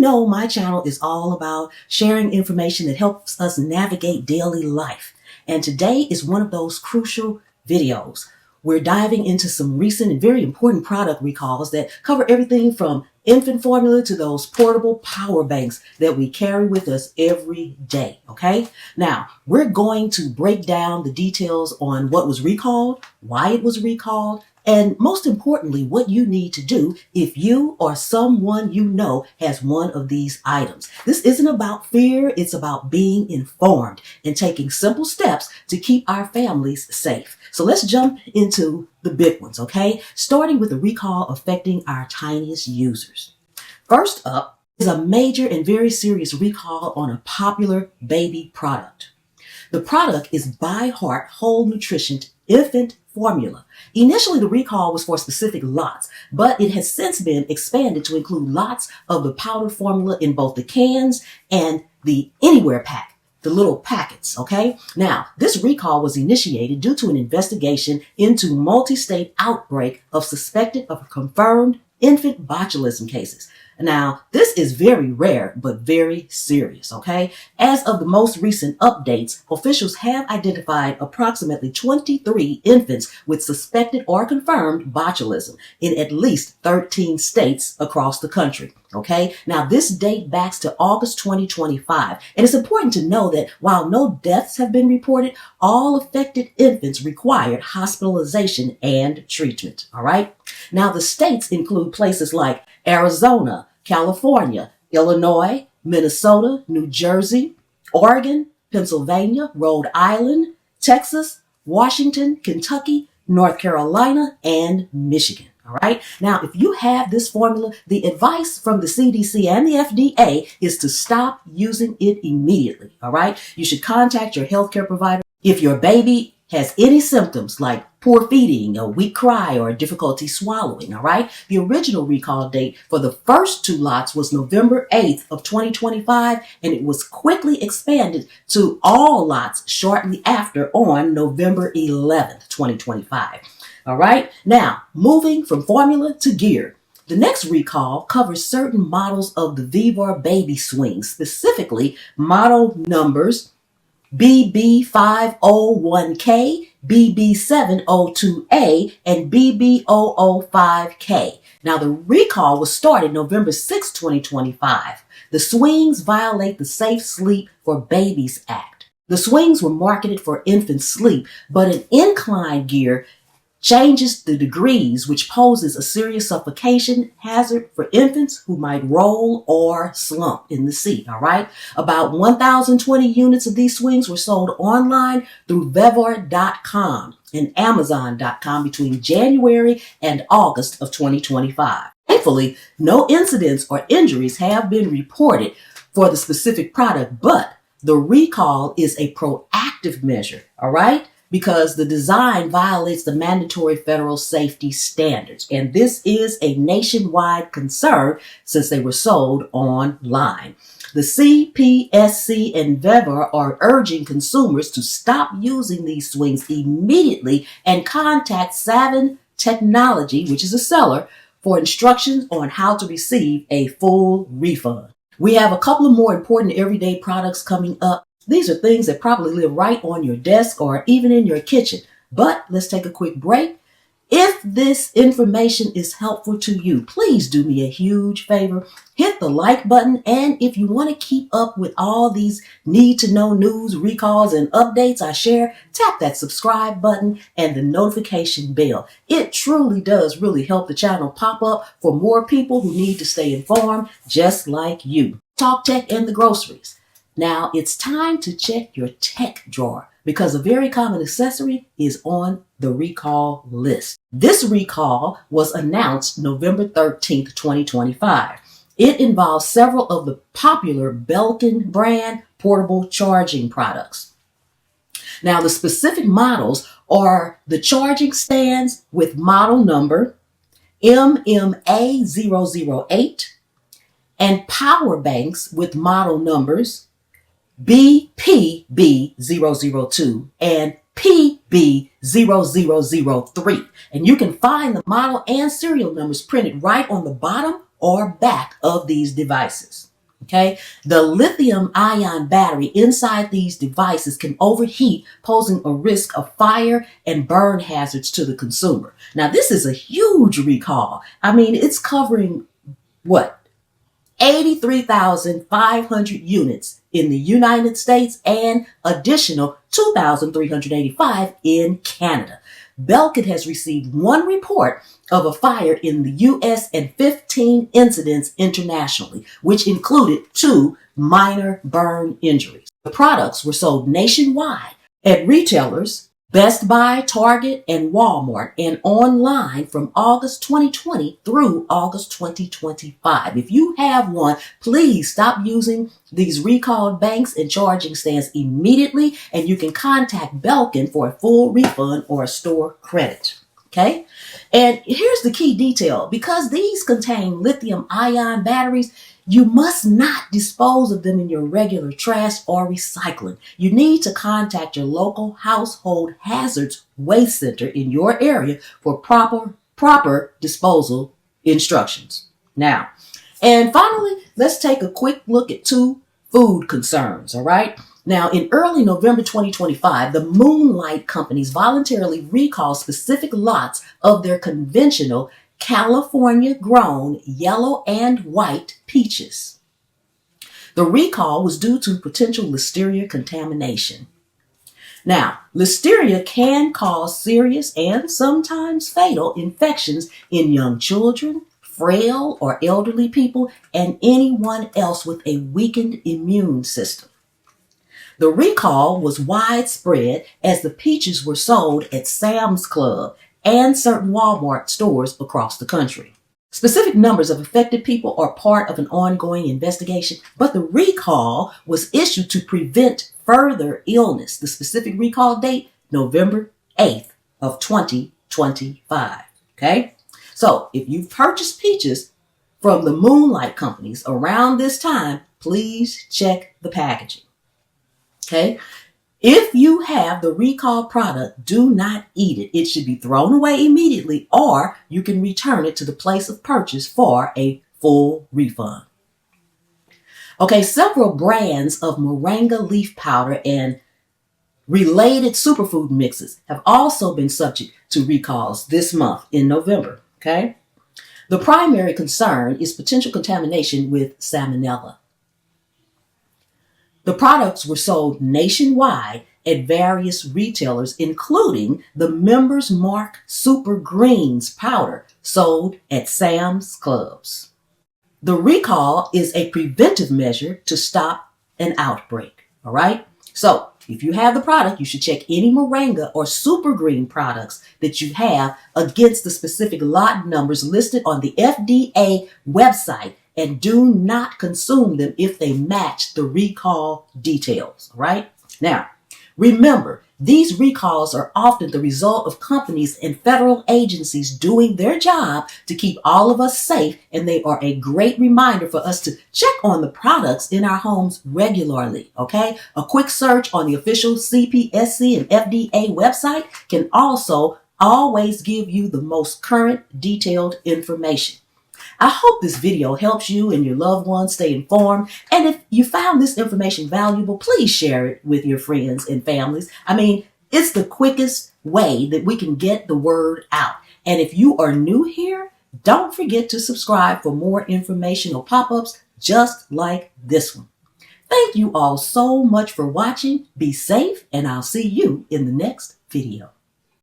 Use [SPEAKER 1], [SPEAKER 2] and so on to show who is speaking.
[SPEAKER 1] you know my channel is all about sharing information that helps us navigate daily life. And today is one of those crucial videos. We're diving into some recent and very important product recalls that cover everything from infant formula to those portable power banks that we carry with us every day, okay? Now, we're going to break down the details on what was recalled, why it was recalled, and most importantly, what you need to do if you or someone you know has one of these items. This isn't about fear, it's about being informed and taking simple steps to keep our families safe. So let's jump into the big ones, okay? Starting with a recall affecting our tiniest users. First up is a major and very serious recall on a popular baby product. The product is ByHeart Whole Nutrition Infant Formula. Initially, the recall was for specific lots, but it has since been expanded to include lots of the powdered formula in both the cans and the Anywhere pack, the little packets, okay? Now, this recall was initiated due to an investigation into multi-state outbreak of suspected or confirmed infant botulism cases. Now, this is very rare, but very serious, okay? As of the most recent updates, officials have identified approximately 23 infants with suspected or confirmed botulism in at least 13 states across the country, okay? Now, this date backs to August 2025, and it's important to know that while no deaths have been reported, all affected infants required hospitalization and treatment, all right? Now, the states include places like Arizona, California, Illinois, Minnesota, New Jersey, Oregon, Pennsylvania, Rhode Island, Texas, Washington, Kentucky, North Carolina, and Michigan. All right. Now, if you have this formula, the advice from the CDC and the FDA is to stop using it immediately. All right. You should contact your healthcare provider if your baby has any symptoms like poor feeding, a weak cry, or difficulty swallowing, all right? The original recall date for the first two lots was November 8th of 2025, and it was quickly expanded to all lots shortly after on November 11th, 2025. All right? Now, moving from formula to gear. The next recall covers certain models of the Vivor baby swings, specifically model numbers BB501K, BB702A, and BB005K. Now, the recall was started November 6, 2025. The swings violate the Safe Sleep for Babies Act. The swings were marketed for infant sleep, but an incline gear changes the degrees, which poses a serious suffocation hazard for infants who might roll or slump in the seat, all right? About 1,020 units of these swings were sold online through Vevor.com and Amazon.com between January and August of 2025. Thankfully, no incidents or injuries have been reported for the specific product, but the recall is a proactive measure, all right? Because the design violates the mandatory federal safety standards. And this is a nationwide concern since they were sold online. The CPSC and Vevor are urging consumers to stop using these swings immediately and contact Savin Technology, which is a seller, for instructions on how to receive a full refund. We have a couple of more important everyday products coming up. These are things that probably live right on your desk or even in your kitchen. But let's take a quick break. If this information is helpful to you, please do me a huge favor. Hit the like button. And if you want to keep up with all these need-to-know news, recalls, and updates I share, tap that subscribe button and the notification bell. It truly does really help the channel pop up for more people who need to stay informed, just like you. Talk tech and the groceries. Now, it's time to check your tech drawer because a very common accessory is on the recall list. This recall was announced November 13th, 2025. It involves several of the popular Belkin brand portable charging products. Now, the specific models are the charging stands with model number MMA008 and power banks with model numbers BPB002 and PB0003. And you can find the model and serial numbers printed right on the bottom or back of these devices. Okay, the lithium ion battery inside these devices can overheat, posing a risk of fire and burn hazards to the consumer. Now, this is a huge recall. I mean, it's covering what? 83,500 units in the United States and additional 2,385 in Canada. Belkin has received one report of a fire in the U.S. and 15 incidents internationally, which included 2 minor burn injuries. The products were sold nationwide at retailers Best Buy, Target, and Walmart, and online from August 2020 through August 2025. If you have one, please stop using these recalled banks and charging stands immediately, and you can contact Belkin for a full refund or a store credit. Okay? And here's the key detail. Because these contain lithium ion batteries, you must not dispose of them in your regular trash or recycling. You need to contact your local household hazards waste center in your area for proper disposal instructions. Now, and finally, let's take a quick look at 2 food concerns, all right? Now, in early November 2025, the Moonlight companies voluntarily recalled specific lots of their conventional California-grown yellow and white peaches. The recall was due to potential Listeria contamination. Now, Listeria can cause serious and sometimes fatal infections in young children, frail or elderly people, and anyone else with a weakened immune system. The recall was widespread as the peaches were sold at Sam's Club and certain Walmart stores across the country. Specific numbers of affected people are part of an ongoing investigation, but the recall was issued to prevent further illness. The specific recall date, November 8th of 2025. Okay? So if you've purchased peaches from the Moonlight companies around this time, please check the packaging. Okay? If you have the recalled product, do not eat it. It should be thrown away immediately, or you can return it to the place of purchase for a full refund. Okay, several brands of Moringa leaf powder and related superfood mixes have also been subject to recalls this month in November. Okay? The primary concern is potential contamination with Salmonella. The products were sold nationwide at various retailers, including the Members Mark Super Greens powder sold at Sam's Clubs. The recall is a preventive measure to stop an outbreak. All right? So if you have the product, you should check any Moringa or Super Green products that you have against the specific lot numbers listed on the FDA website, and do not consume them if they match the recall details, right? Now, remember, these recalls are often the result of companies and federal agencies doing their job to keep all of us safe, and they are a great reminder for us to check on the products in our homes regularly, okay? A quick search on the official CPSC and FDA website can also always give you the most current detailed information. I hope this video helps you and your loved ones stay informed. And if you found this information valuable, please share it with your friends and families. I mean, it's the quickest way that we can get the word out. And if you are new here, don't forget to subscribe for more informational pop-ups just like this one. Thank you all so much for watching. Be safe, and I'll see you in the next video.